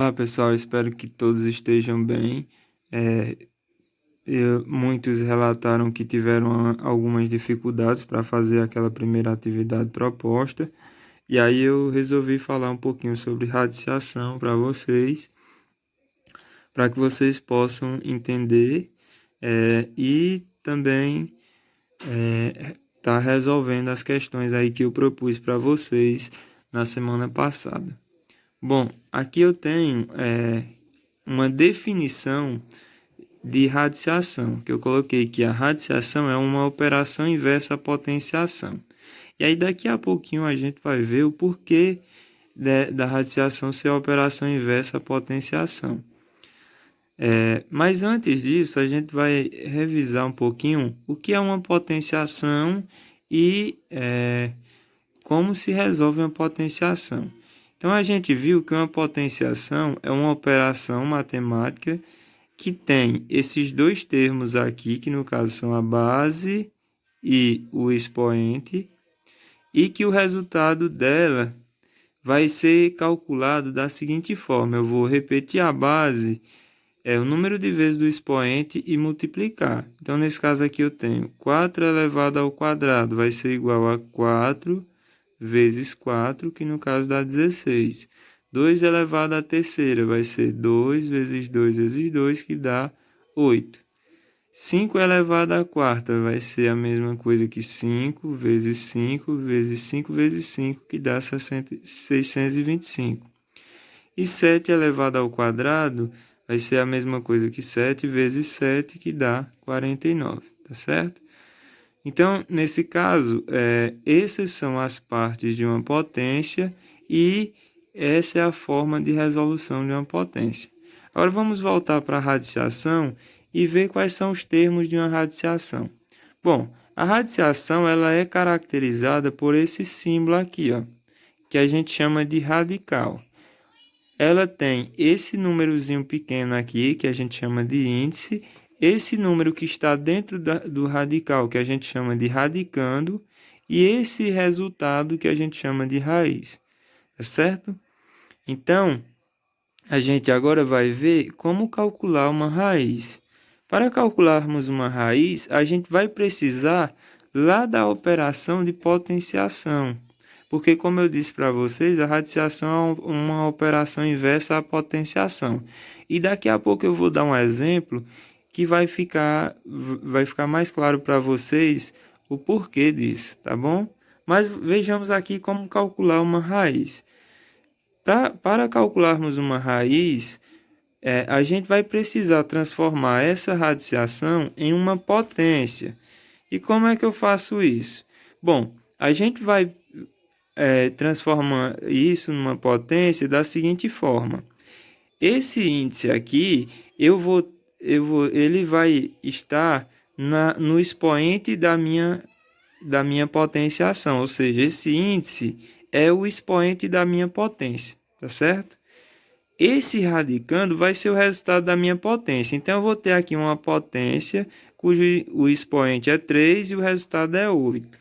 Olá pessoal, espero que todos estejam bem. É, Muitos relataram que tiveram algumas dificuldades para fazer aquela primeira atividade proposta, e aí eu resolvi falar um pouquinho sobre radiciação para vocês, para que vocês possam entender e também tá resolvendo as questões aí que eu propus para vocês na semana passada. Bom, aqui eu tenho uma definição de radiciação, que eu coloquei que a radiciação é uma operação inversa à potenciação. E aí daqui a pouquinho a gente vai ver o porquê da radiciação ser a operação inversa à potenciação. Mas antes disso, a gente vai revisar um pouquinho o que é uma potenciação e como se resolve uma potenciação. Então a gente viu que uma potenciação é uma operação matemática que tem esses dois termos aqui, que no caso são a base e o expoente, e que o resultado dela vai ser calculado da seguinte forma: eu vou repetir a base, o número de vezes do expoente e multiplicar. Então, nesse caso aqui eu tenho 4 elevado ao quadrado vai ser igual a 4 vezes 4, que no caso dá 16. 2 elevado à terceira vai ser 2 vezes 2 vezes 2, que dá 8. 5 elevado à quarta vai ser a mesma coisa que 5 vezes 5 vezes 5 vezes 5, que dá 625. E 7 elevado ao quadrado vai ser a mesma coisa que 7 vezes 7, que dá 49, tá certo? Então, nesse caso, essas são as partes de uma potência e essa é a forma de resolução de uma potência. Agora vamos voltar para a radiciação e ver quais são os termos de uma radiciação. Bom, a radiciação ela é caracterizada por esse símbolo aqui, ó, que a gente chama de radical. Ela tem esse númerozinho pequeno aqui, que a gente chama de índice, esse número que está dentro do radical, que a gente chama de radicando, e esse resultado que a gente chama de raiz, tá certo? Então, a gente agora vai ver como calcular uma raiz. Para calcularmos uma raiz, a gente vai precisar lá da operação de potenciação. Porque, como eu disse para vocês, a radiciação é uma operação inversa à potenciação. E daqui a pouco eu vou dar um exemplo que vai ficar mais claro para vocês o porquê disso, tá bom? Mas vejamos aqui como calcular uma raiz. Para calcularmos uma raiz, a gente vai precisar transformar essa radiciação em uma potência. E como é que eu faço isso? Bom, a gente vai transformar isso numa potência da seguinte forma. Esse índice aqui, ele vai estar no expoente da minha potenciação, ou seja, esse índice é o expoente da minha potência, tá certo? Esse radicando vai ser o resultado da minha potência. Então, eu vou ter aqui uma potência cujo o expoente é 3 e o resultado é 8.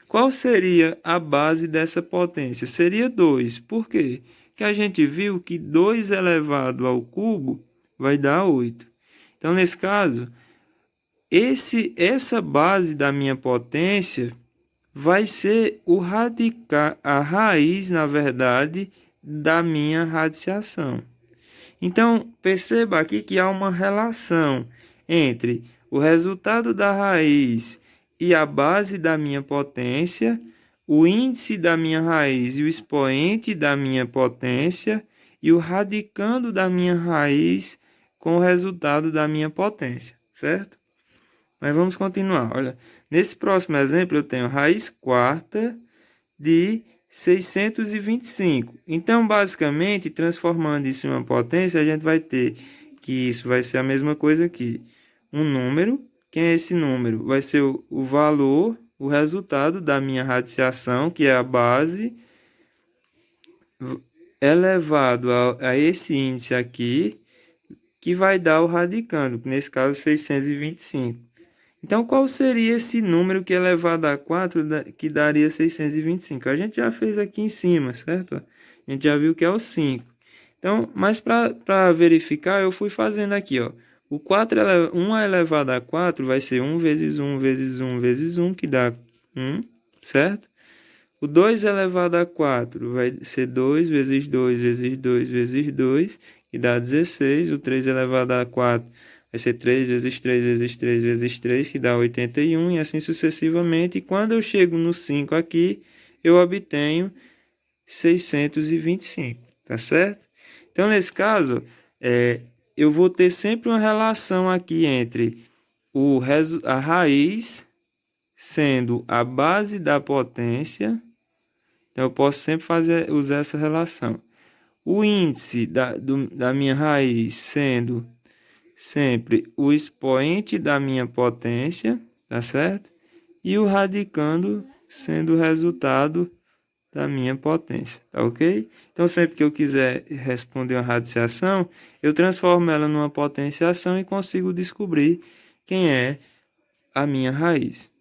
Qual seria a base dessa potência? Seria 2. Por quê? Porque a gente viu que 2 elevado ao cubo vai dar 8. Então, nesse caso, essa base da minha potência vai ser a raiz, na verdade, da minha radiciação. Então, perceba aqui que há uma relação entre o resultado da raiz e a base da minha potência, o índice da minha raiz e o expoente da minha potência, e o radicando da minha raiz com o resultado da minha potência, certo? Mas vamos continuar. Olha, nesse próximo exemplo eu tenho raiz quarta de 625. Então, basicamente, transformando isso em uma potência, a gente vai ter que isso vai ser a mesma coisa aqui. Um número. Quem é esse número? Vai ser o valor, o resultado da minha radiciação, que é a base, elevado a esse índice aqui, que vai dar o radicando, nesse caso 625. Então, qual seria esse número que é elevado a 4 que daria 625? A gente já fez aqui em cima, certo? A gente já viu que é o 5. Então, mas para verificar, eu fui fazendo aqui, ó. O 1 elevado a 4 vai ser 1 vezes 1 vezes 1 vezes 1, que dá 1, certo? O 2 elevado a 4 vai ser 2 vezes 2 vezes 2 vezes 2, que dá 16. O 3 elevado a 4 vai ser 3 vezes 3 vezes 3 vezes 3, que dá 81, e assim sucessivamente. E quando eu chego no 5 aqui, eu obtenho 625, tá certo? Então, nesse caso, eu vou ter sempre uma relação aqui entre a raiz sendo a base da potência. Então, eu posso sempre usar essa relação. O índice da minha raiz sendo sempre o expoente da minha potência, tá certo? E o radicando sendo o resultado da minha potência, tá ok? Então, sempre que eu quiser responder uma radiciação, eu transformo ela numa potenciação e consigo descobrir quem é a minha raiz.